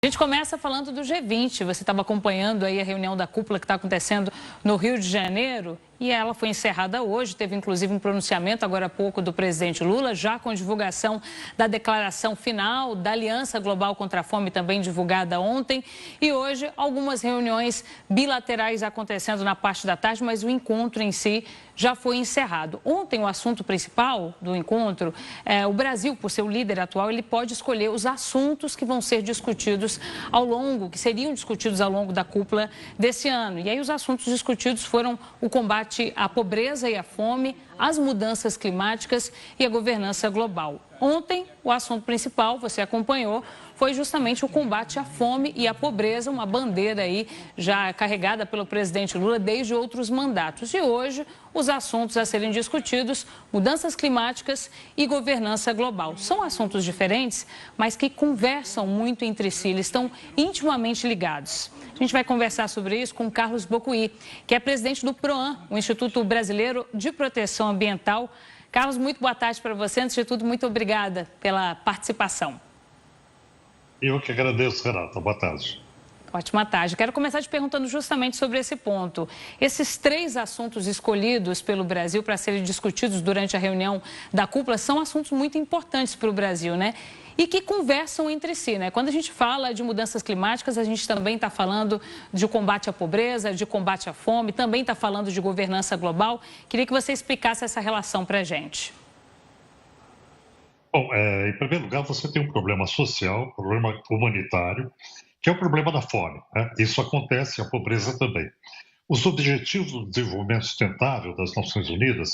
A gente começa falando do G20. Você estava acompanhando aí a reunião da cúpula que está acontecendo no Rio de Janeiro e ela foi encerrada hoje. Teve inclusive um pronunciamento agora há pouco do presidente Lula, já com divulgação da declaração final da Aliança Global contra a Fome, também divulgada ontem. E hoje algumas reuniões bilaterais acontecendo na parte da tarde, mas o encontro em si já foi encerrado. Ontem o assunto principal do encontro, o Brasil, por ser o líder atual, ele pode escolher os assuntos que vão ser discutidos que seriam discutidos ao longo da cúpula desse ano. E aí os assuntos discutidos foram o combate à pobreza e à fome, as mudanças climáticas e a governança global. Ontem, o assunto principal, você acompanhou, foi justamente o combate à fome e à pobreza, uma bandeira aí já carregada pelo presidente Lula desde outros mandatos. E hoje, os assuntos a serem discutidos, mudanças climáticas e governança global. São assuntos diferentes, mas que conversam muito entre si, eles estão intimamente ligados. A gente vai conversar sobre isso com Carlos Bocuí, que é presidente do PROAN, o Instituto Brasileiro de Proteção Ambiental. Carlos, muito boa tarde para você. Antes de tudo, muito obrigada pela participação. Eu que agradeço, Renata. Boa tarde. Ótima tarde. Quero começar te perguntando justamente sobre esse ponto. Esses 3 assuntos escolhidos pelo Brasil para serem discutidos durante a reunião da cúpula são assuntos muito importantes para o Brasil, né? E que conversam entre si, né? Quando a gente fala de mudanças climáticas, a gente também está falando de combate à pobreza, de combate à fome, também está falando de governança global. Queria que você explicasse essa relação para a gente. Bom, em primeiro lugar, você tem um problema social, um problema humanitário, que é o problema da fome, né? Isso acontece, a pobreza também. Os Objetivos do Desenvolvimento Sustentável das Nações Unidas,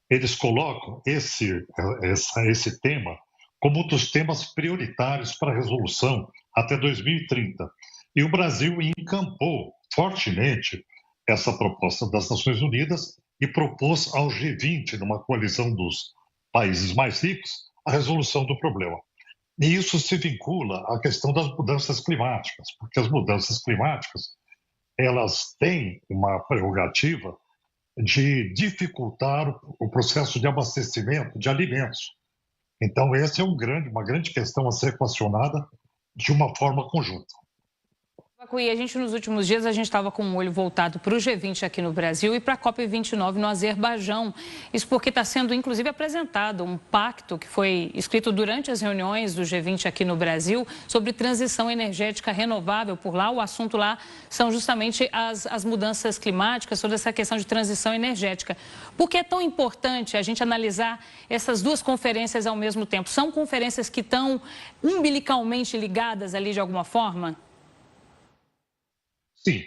eles colocam esse tema como um dos temas prioritários para a resolução até 2030. E o Brasil encampou fortemente essa proposta das Nações Unidas e propôs ao G20, numa coalizão dos países mais ricos, a resolução do problema. E isso se vincula à questão das mudanças climáticas, porque as mudanças climáticas, elas têm uma prerrogativa de dificultar o processo de abastecimento de alimentos. Então, essa é uma grande questão a ser equacionada de uma forma conjunta. E a gente, nos últimos dias, a gente estava com um olho voltado para o G20 aqui no Brasil e para a COP29 no Azerbaijão. Isso porque está sendo, inclusive, apresentado um pacto que foi escrito durante as reuniões do G20 aqui no Brasil sobre transição energética renovável por lá. O assunto lá são justamente as mudanças climáticas, toda essa questão de transição energética. Por que é tão importante a gente analisar essas duas conferências ao mesmo tempo? São conferências que estão umbilicalmente ligadas ali de alguma forma? Sim,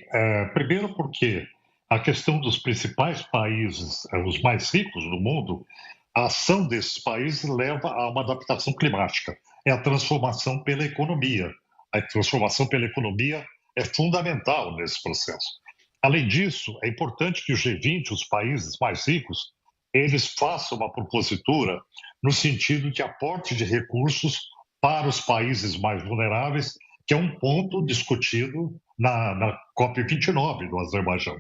primeiro porque a questão dos principais países, os mais ricos do mundo, a ação desses países leva a uma adaptação climática. É a transformação pela economia. A transformação pela economia é fundamental nesse processo. Além disso, é importante que o G20, os países mais ricos, eles façam uma propositura no sentido de aporte de recursos para os países mais vulneráveis, que é um ponto discutido na COP29 do Azerbaijão.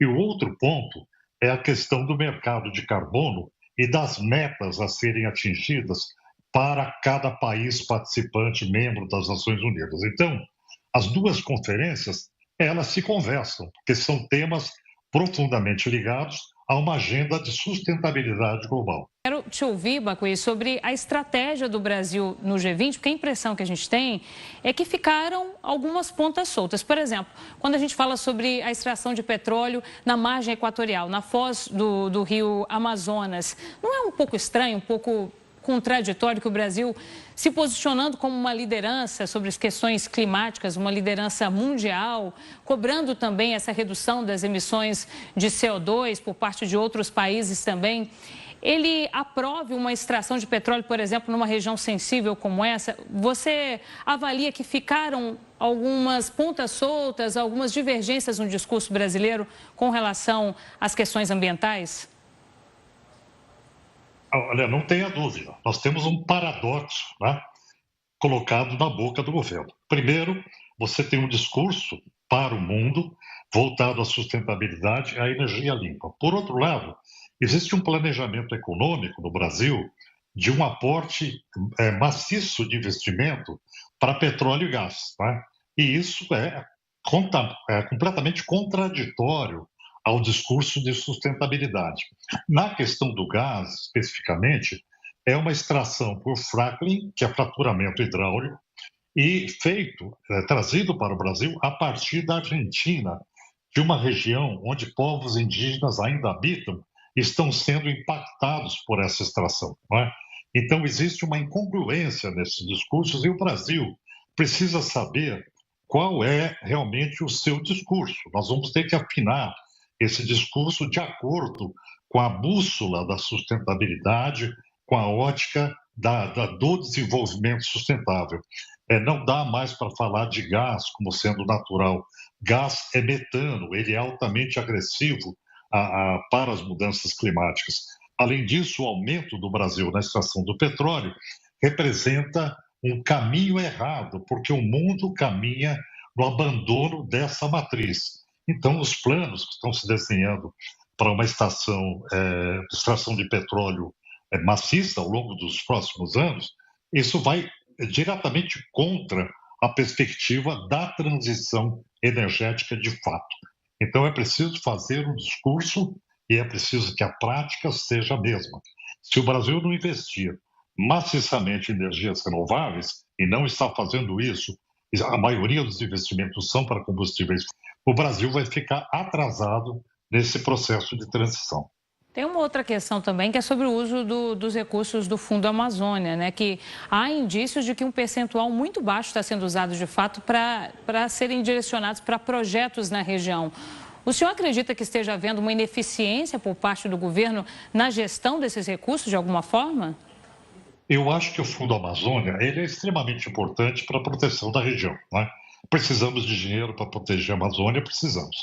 E o outro ponto é a questão do mercado de carbono e das metas a serem atingidas para cada país participante, membro das Nações Unidas. Então, as duas conferências, elas se conversam, porque são temas profundamente ligados a uma agenda de sustentabilidade global. Quero te ouvir, Bocuí, sobre a estratégia do Brasil no G20, porque a impressão que a gente tem é que ficaram algumas pontas soltas. Por exemplo, quando a gente fala sobre a extração de petróleo na margem equatorial, na foz do rio Amazonas, não é um pouco estranho, um pouco contraditório que o Brasil, se posicionando como uma liderança sobre as questões climáticas, uma liderança mundial, cobrando também essa redução das emissões de CO2 por parte de outros países também, ele aprove uma extração de petróleo, por exemplo, numa região sensível como essa? Você avalia que ficaram algumas pontas soltas, algumas divergências no discurso brasileiro com relação às questões ambientais? Olha, não tenha dúvida, nós temos um paradoxo, né, colocado na boca do governo. Primeiro, você tem um discurso para o mundo voltado à sustentabilidade e à energia limpa. Por outro lado, existe um planejamento econômico no Brasil de um aporte maciço de investimento para petróleo e gás, né? E isso é completamente contraditório ao discurso de sustentabilidade. Na questão do gás, especificamente, é uma extração por fracking, que é fraturamento hidráulico, e trazido para o Brasil a partir da Argentina, de uma região onde povos indígenas ainda habitam, estão sendo impactados por essa extração. Não é? Então, existe uma incongruência nesses discursos e o Brasil precisa saber qual é realmente o seu discurso. Nós vamos ter que afinar esse discurso de acordo com a bússola da sustentabilidade, com a ótica do desenvolvimento sustentável. Não dá mais para falar de gás como sendo natural. Gás é metano, ele é altamente agressivo para as mudanças climáticas. Além disso, o aumento do Brasil na extração do petróleo representa um caminho errado, porque o mundo caminha no abandono dessa matriz. Então, os planos que estão se desenhando para uma extração de petróleo maciça ao longo dos próximos anos, isso vai diretamente contra a perspectiva da transição energética de fato. Então, é preciso fazer um discurso e é preciso que a prática seja a mesma. Se o Brasil não investir maciçamente em energias renováveis, e não está fazendo isso, a maioria dos investimentos são para combustíveis, o Brasil vai ficar atrasado nesse processo de transição. Tem uma outra questão também que é sobre o uso dos recursos do Fundo Amazônia, né? Que há indícios de que um percentual muito baixo está sendo usado de fato para serem direcionados para projetos na região. O senhor acredita que esteja havendo uma ineficiência por parte do governo na gestão desses recursos de alguma forma? Eu acho que o Fundo Amazônia ele é extremamente importante para a proteção da região. Né? Precisamos de dinheiro para proteger a Amazônia, precisamos.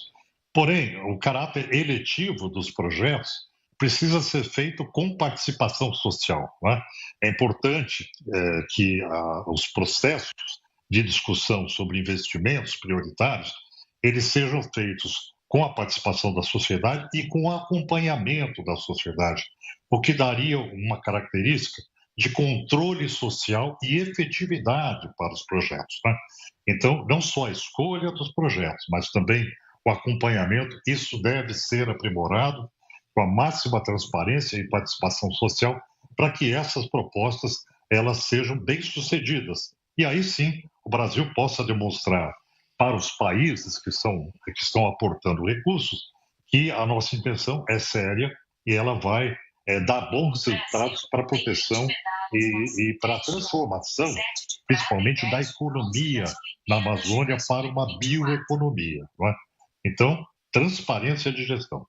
Porém, o caráter eletivo dos projetos precisa ser feito com participação social. Né? É importante que os processos de discussão sobre investimentos prioritários eles sejam feitos com a participação da sociedade e com o acompanhamento da sociedade, o que daria uma característica de controle social e efetividade para os projetos. Né? Então, não só a escolha dos projetos, mas também o acompanhamento, isso deve ser aprimorado com a máxima transparência e participação social para que essas propostas elas sejam bem-sucedidas. E aí sim, o Brasil possa demonstrar para os países que estão aportando recursos que a nossa intenção é séria e ela vai dar bons resultados para a proteção e para a transformação, principalmente da economia na Amazônia para uma bioeconomia. Não é? Então, transparência de gestão.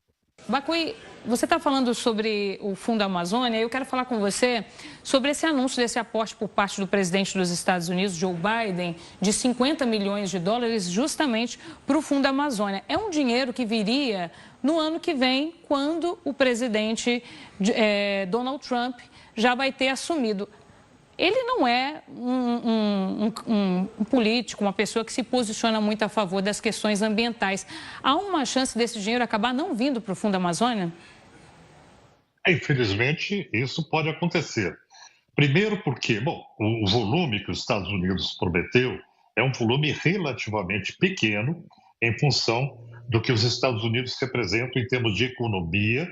Bacui, você está falando sobre o Fundo Amazônia e eu quero falar com você sobre esse anúncio desse aporte por parte do presidente dos Estados Unidos, Joe Biden, de 50 milhões de dólares justamente para o Fundo Amazônia. É um dinheiro que viria no ano que vem, quando o presidente Donald Trump já vai ter assumido. Ele não é um político, uma pessoa que se posiciona muito a favor das questões ambientais. Há uma chance desse dinheiro acabar não vindo para o Fundo Amazônia? Infelizmente, isso pode acontecer. Primeiro porque, o volume que os Estados Unidos prometeu é um volume relativamente pequeno em função do que os Estados Unidos representam em termos de economia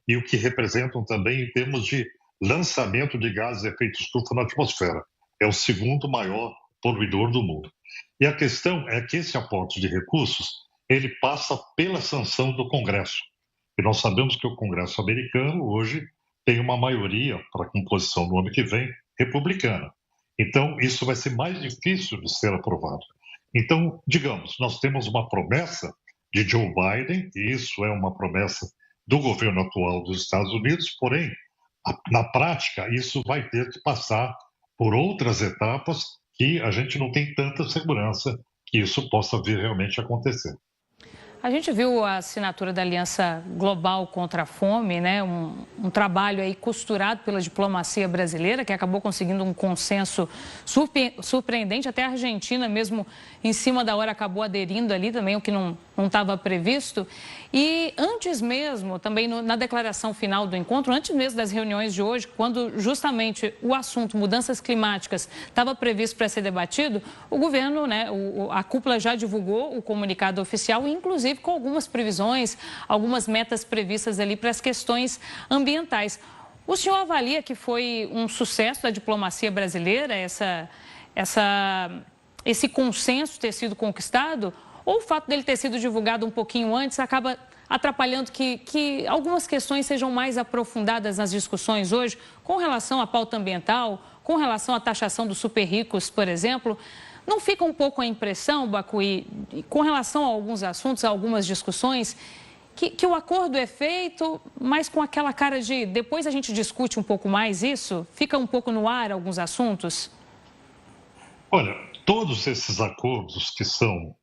e o que representam também em termos de lançamento de gases de efeito estufa na atmosfera. É o segundo maior poluidor do mundo. E a questão é que esse aporte de recursos, ele passa pela sanção do Congresso. E nós sabemos que o Congresso americano hoje tem uma maioria para a composição no ano que vem republicana. Então, isso vai ser mais difícil de ser aprovado. Então, digamos, nós temos uma promessa de Joe Biden, e isso é uma promessa do governo atual dos Estados Unidos, porém, na prática, isso vai ter que passar por outras etapas que a gente não tem tanta segurança que isso possa vir realmente a acontecer. A gente viu a assinatura da Aliança Global contra a Fome, né? Um trabalho aí costurado pela diplomacia brasileira, que acabou conseguindo um consenso surpreendente. Até a Argentina mesmo, em cima da hora, acabou aderindo ali também, o que não estava previsto. E antes mesmo, também na declaração final do encontro, antes mesmo das reuniões de hoje, quando justamente o assunto mudanças climáticas estava previsto para ser debatido, o governo, né, a cúpula já divulgou o comunicado oficial, inclusive com algumas previsões, algumas metas previstas ali para as questões ambientais. O senhor avalia que foi um sucesso da diplomacia brasileira esse consenso ter sido conquistado? Ou o fato dele ter sido divulgado um pouquinho antes acaba atrapalhando que algumas questões sejam mais aprofundadas nas discussões hoje, com relação à pauta ambiental, com relação à taxação dos super ricos, por exemplo? Não fica um pouco a impressão, Bacui, com relação a alguns assuntos, a algumas discussões, que o acordo é feito, mas com aquela cara de depois a gente discute um pouco mais isso? Fica um pouco no ar alguns assuntos? Olha, todos esses acordos que são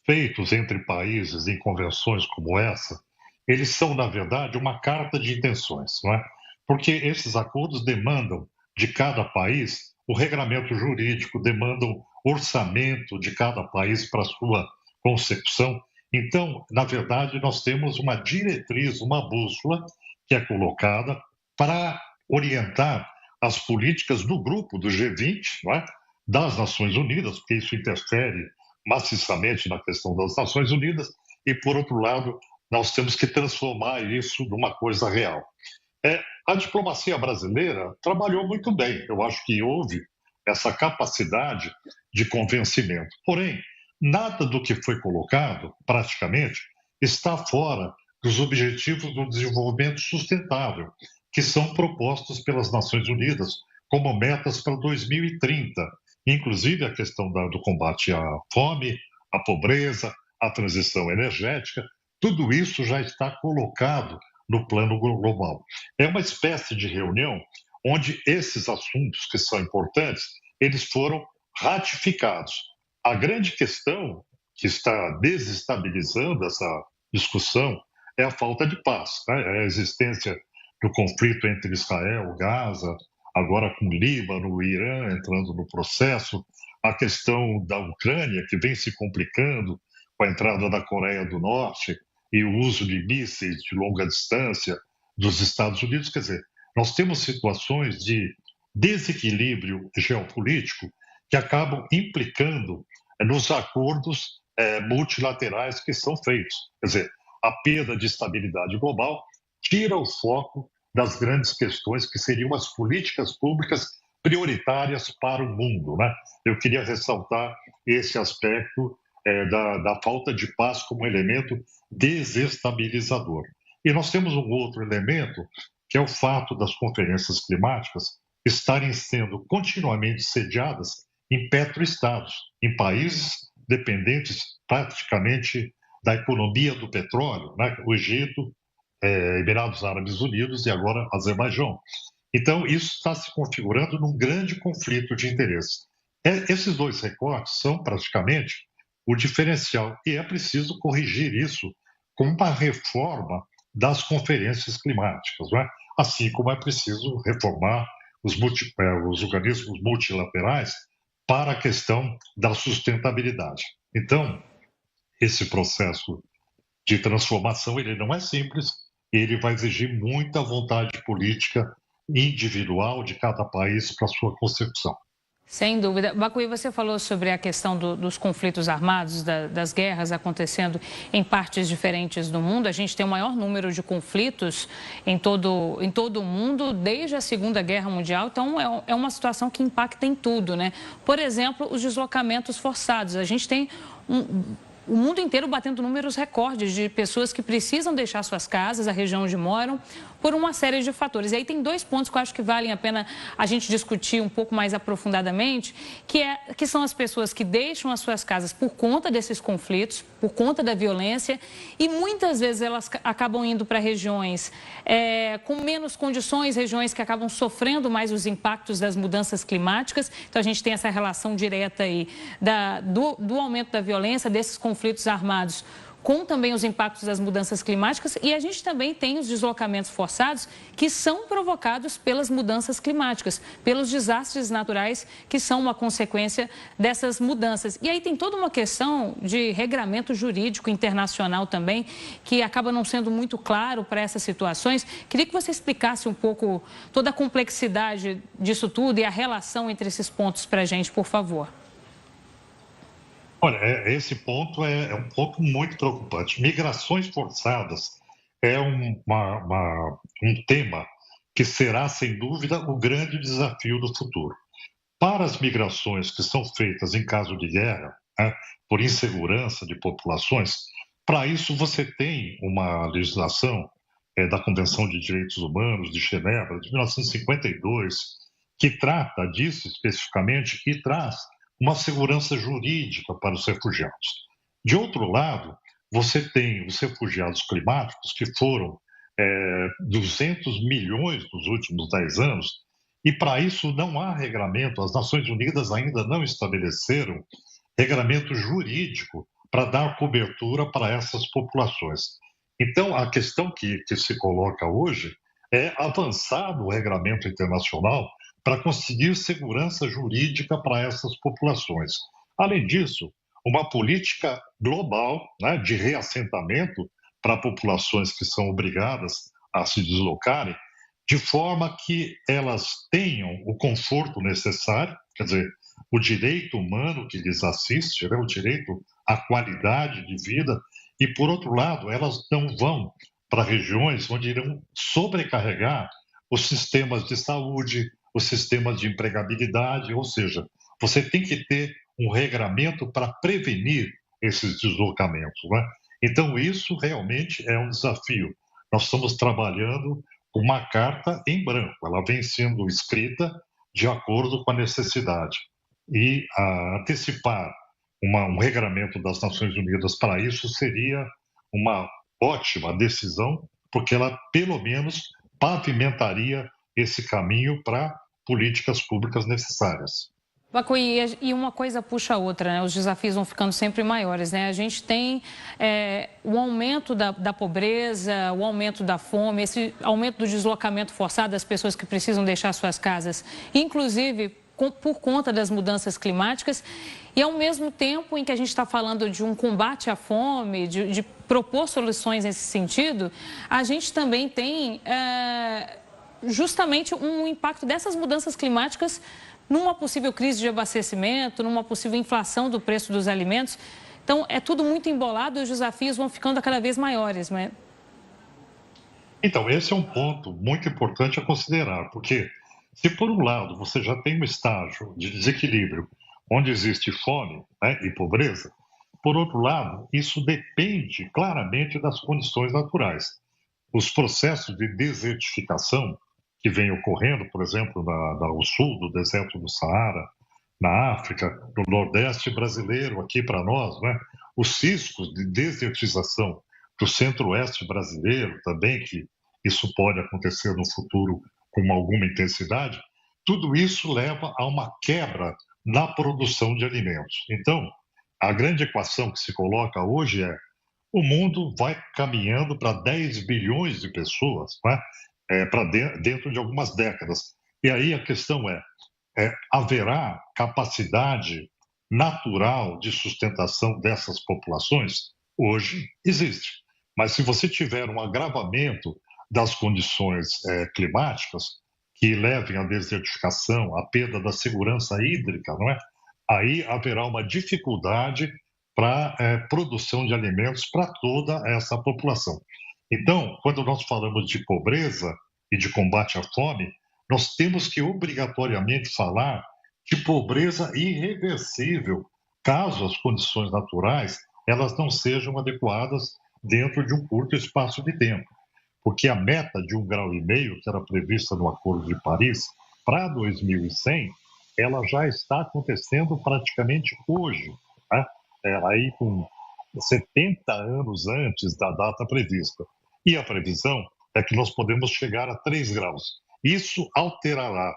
feitos entre países em convenções como essa, eles são, na verdade, uma carta de intenções, não é? Porque esses acordos demandam de cada país o regramento jurídico, demandam orçamento de cada país para sua consecução. Então, na verdade, nós temos uma diretriz, uma bússola que é colocada para orientar as políticas do grupo do G20, não é? Das Nações Unidas, porque isso interfere maciçamente na questão das Nações Unidas, e, por outro lado, nós temos que transformar isso numa coisa real. A diplomacia brasileira trabalhou muito bem, eu acho que houve essa capacidade de convencimento. Porém, nada do que foi colocado, praticamente, está fora dos objetivos do desenvolvimento sustentável, que são propostos pelas Nações Unidas como metas para 2030. Inclusive a questão do combate à fome, à pobreza, à transição energética, tudo isso já está colocado no plano global. É uma espécie de reunião onde esses assuntos que são importantes, eles foram ratificados. A grande questão que está desestabilizando essa discussão é a falta de paz, né? É a existência do conflito entre Israel, Gaza, agora com o Líbano, o Irã entrando no processo, a questão da Ucrânia, que vem se complicando com a entrada da Coreia do Norte e o uso de mísseis de longa distância dos Estados Unidos. Quer dizer, nós temos situações de desequilíbrio geopolítico que acabam implicando nos acordos multilaterais que são feitos. Quer dizer, a perda de estabilidade global tira o foco das grandes questões que seriam as políticas públicas prioritárias para o mundo, né? Eu queria ressaltar esse aspecto da falta de paz como elemento desestabilizador. E nós temos um outro elemento, que é o fato das conferências climáticas estarem sendo continuamente sediadas em petroestados, em países dependentes praticamente da economia do petróleo, né? O Egito, Emirados Árabes Unidos e agora Azerbaijão. Então, isso está se configurando num grande conflito de interesses. Esses dois recortes são praticamente o diferencial e é preciso corrigir isso com uma reforma das conferências climáticas, não é? Assim como é preciso reformar os organismos multilaterais para a questão da sustentabilidade. Então, esse processo de transformação ele não é simples, ele vai exigir muita vontade política individual de cada país para sua consecução. Sem dúvida. Bacui, você falou sobre a questão dos conflitos armados, das guerras acontecendo em partes diferentes do mundo. A gente tem o maior número de conflitos em todo o mundo desde a Segunda Guerra Mundial. Então, é uma situação que impacta em tudo, né? Por exemplo, os deslocamentos forçados. A gente tem o mundo inteiro batendo números recordes de pessoas que precisam deixar suas casas, a região onde moram, por uma série de fatores. E aí tem dois pontos que eu acho que valem a pena a gente discutir um pouco mais aprofundadamente, que são as pessoas que deixam as suas casas por conta desses conflitos, por conta da violência, e muitas vezes elas acabam indo para regiões com menos condições, regiões que acabam sofrendo mais os impactos das mudanças climáticas. Então a gente tem essa relação direta aí do aumento da violência, desses conflitos armados, com também os impactos das mudanças climáticas, e a gente também tem os deslocamentos forçados que são provocados pelas mudanças climáticas, pelos desastres naturais que são uma consequência dessas mudanças. E aí tem toda uma questão de regramento jurídico internacional também, que acaba não sendo muito claro para essas situações. Queria que você explicasse um pouco toda a complexidade disso tudo e a relação entre esses pontos para a gente, por favor. Olha, esse ponto é um ponto muito preocupante. Migrações forçadas é um tema que será, sem dúvida, o grande desafio do futuro. Para as migrações que são feitas em caso de guerra, né, por insegurança de populações, para isso você tem uma legislação da Convenção de Direitos Humanos de Genebra, de 1952, que trata disso especificamente e traz uma segurança jurídica para os refugiados. De outro lado, você tem os refugiados climáticos, que foram 200 milhões nos últimos 10 anos, e para isso não há regramento, as Nações Unidas ainda não estabeleceram regramento jurídico para dar cobertura para essas populações. Então, a questão que se coloca hoje é avançar no regramento internacional para conseguir segurança jurídica para essas populações. Além disso, uma política global, né, de reassentamento para populações que são obrigadas a se deslocarem, de forma que elas tenham o conforto necessário, quer dizer, o direito humano que lhes assiste, né, o direito à qualidade de vida, e, por outro lado, elas não vão para regiões onde irão sobrecarregar os sistemas de saúde, os sistemas de empregabilidade, ou seja, você tem que ter um regramento para prevenir esses deslocamentos, né? Então, isso realmente é um desafio. Nós estamos trabalhando com uma carta em branco, ela vem sendo escrita de acordo com a necessidade. E antecipar um regramento das Nações Unidas para isso seria uma ótima decisão, porque ela, pelo menos, pavimentaria esse caminho para políticas públicas necessárias. Bacuí, e uma coisa puxa a outra, né? Os desafios vão ficando sempre maiores, né? A gente tem o aumento da pobreza, o aumento da fome, esse aumento do deslocamento forçado das pessoas que precisam deixar suas casas, inclusive por conta das mudanças climáticas, e ao mesmo tempo em que a gente está falando de um combate à fome, de propor soluções nesse sentido, a gente também tem justamente um impacto dessas mudanças climáticas numa possível crise de abastecimento, numa possível inflação do preço dos alimentos. Então, é tudo muito embolado e os desafios vão ficando cada vez maiores, né? Então, esse é um ponto muito importante a considerar, porque se por um lado você já tem um estágio de desequilíbrio onde existe fome, né, e pobreza, por outro lado, isso depende claramente das condições naturais. Os processos de desertificação que vem ocorrendo, por exemplo, no sul do deserto do Saara, na África, no Nordeste brasileiro, aqui para nós, né? Os riscos de desertização do Centro-Oeste brasileiro também, que isso pode acontecer no futuro com alguma intensidade, tudo isso leva a uma quebra na produção de alimentos. Então, a grande equação que se coloca hoje é: o mundo vai caminhando para 10 bilhões de pessoas, né? Para dentro de algumas décadas. E aí a questão haverá capacidade natural de sustentação dessas populações? Hoje existe. Mas se você tiver um agravamento das condições climáticas, que levem à desertificação, à perda da segurança hídrica, não é? Aí haverá uma dificuldade para produção de alimentos para toda essa população. Então, quando nós falamos de pobreza e de combate à fome, nós temos que obrigatoriamente falar de pobreza irreversível, caso as condições naturais elas não sejam adequadas dentro de um curto espaço de tempo. Porque a meta de 1,5 grau, que era prevista no Acordo de Paris, para 2100, ela já está acontecendo praticamente hoje, né? Aí com 70 anos antes da data prevista. E a previsão é que nós podemos chegar a 3 graus. Isso alterará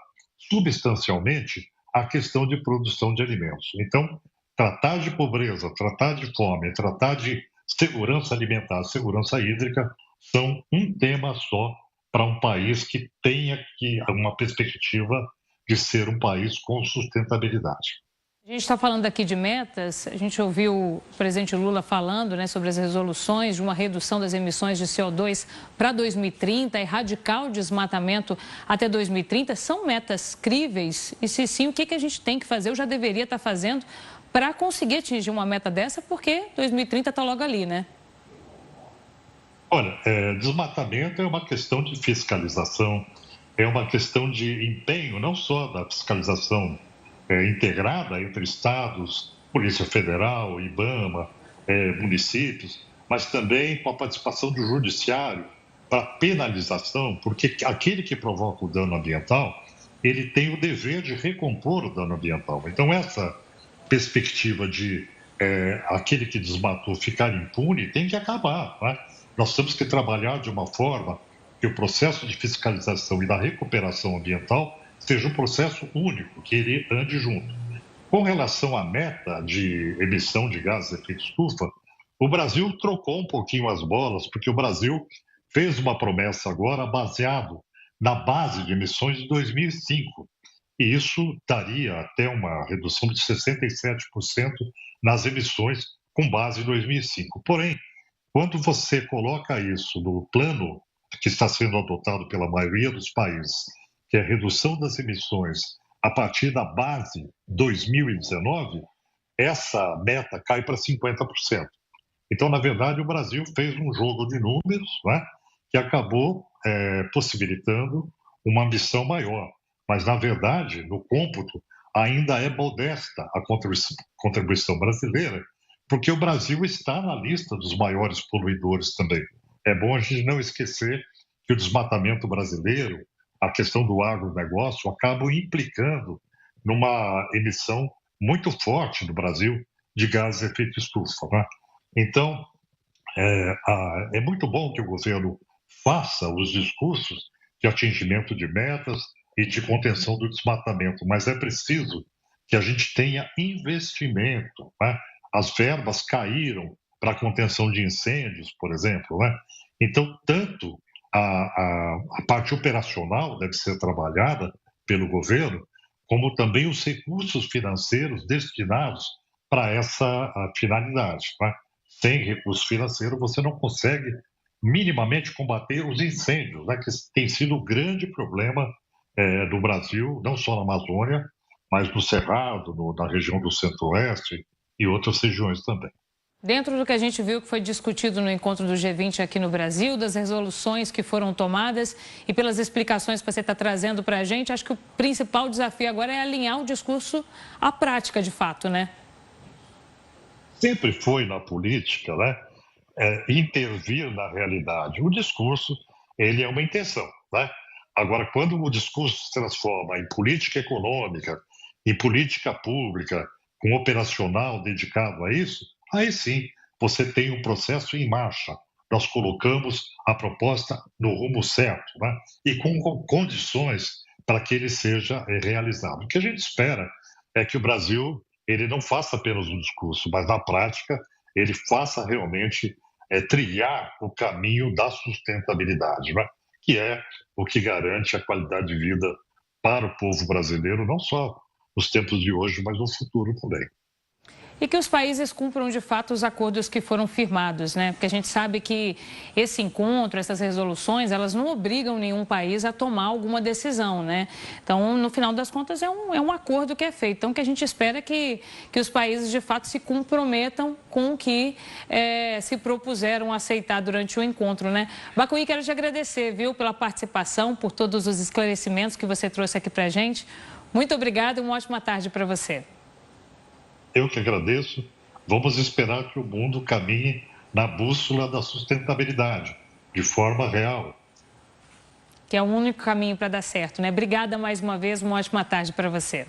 substancialmente a questão de produção de alimentos. Então, tratar de pobreza, tratar de fome, tratar de segurança alimentar, segurança hídrica são um tema só para um país que tenha uma perspectiva de ser um país com sustentabilidade. A gente está falando aqui de metas, a gente ouviu o presidente Lula falando, né, sobre as resoluções de uma redução das emissões de CO2 para 2030, erradicar o desmatamento até 2030. São metas críveis? E se sim, o que a gente tem que fazer? Eu já deveria estar fazendo para conseguir atingir uma meta dessa, porque 2030 está logo ali, né? Olha, desmatamento é uma questão de fiscalização, é uma questão de empenho, não só da fiscalização integrada entre estados, Polícia Federal, IBAMA, municípios, mas também com a participação do judiciário para penalização, porque aquele que provoca o dano ambiental, ele tem o dever de recompor o dano ambiental. Então, essa perspectiva de aquele que desmatou ficar impune tem que acabar, né? Nós temos que trabalhar de uma forma que o processo de fiscalização e da recuperação ambiental seja um processo único, que ele ande junto. Com relação à meta de emissão de gases de efeito estufa, o Brasil trocou um pouquinho as bolas, porque o Brasil fez uma promessa agora baseado na base de emissões de 2005. E isso daria até uma redução de 67% nas emissões com base em 2005. Porém, quando você coloca isso no plano que está sendo adotado pela maioria dos países, que é a redução das emissões a partir da base 2019, essa meta cai para 50%. Então, na verdade, o Brasil fez um jogo de números, né, que acabou possibilitando uma ambição maior. Mas, na verdade, no cômputo, ainda é modesta a contribuição brasileira, porque o Brasil está na lista dos maiores poluidores também. É bom a gente não esquecer que o desmatamento brasileiro, a questão do agronegócio, acabam implicando numa emissão muito forte do Brasil de gases de efeito estufa, né? Então, é muito bom que o governo faça os discursos de atingimento de metas e de contenção do desmatamento, mas é preciso que a gente tenha investimento, né? As verbas caíram para a contenção de incêndios, por exemplo, né? Então, tanto a parte operacional deve ser trabalhada pelo governo, como também os recursos financeiros destinados para essa finalidade, né? Sem recurso financeiro, você não consegue minimamente combater os incêndios, né? Que tem sido um grande problema do Brasil, não só na Amazônia, mas no Cerrado, na região do Centro-Oeste e outras regiões também. Dentro do que a gente viu que foi discutido no encontro do G20 aqui no Brasil, das resoluções que foram tomadas e pelas explicações que você está trazendo para a gente, acho que o principal desafio agora é alinhar o discurso à prática, de fato, né? Sempre foi na política, né? Intervir na realidade. O discurso, ele é uma intenção, né? Agora, quando o discurso se transforma em política econômica, em política pública, com operacional dedicado a isso, aí sim você tem um processo em marcha. Nós colocamos a proposta no rumo certo, né? E com condições para que ele seja realizado. O que a gente espera é que o Brasil ele não faça apenas um discurso, mas na prática ele faça realmente trilhar o caminho da sustentabilidade, né? Que é o que garante a qualidade de vida para o povo brasileiro, não só nos tempos de hoje, mas no futuro também. E que os países cumpram de fato os acordos que foram firmados, né? Porque a gente sabe que esse encontro, essas resoluções, elas não obrigam nenhum país a tomar alguma decisão, né? Então, no final das contas, é um acordo que é feito. Então, o que a gente espera é que os países de fato se comprometam com o que se propuseram a aceitar durante o encontro, né? Bacuí, quero te agradecer, viu, pela participação, por todos os esclarecimentos que você trouxe aqui pra gente. Muito obrigada e uma ótima tarde para você. Eu que agradeço. Vamos esperar que o mundo caminhe na bússola da sustentabilidade, de forma real. Que é o único caminho para dar certo, né? Obrigada mais uma vez, uma ótima tarde para você.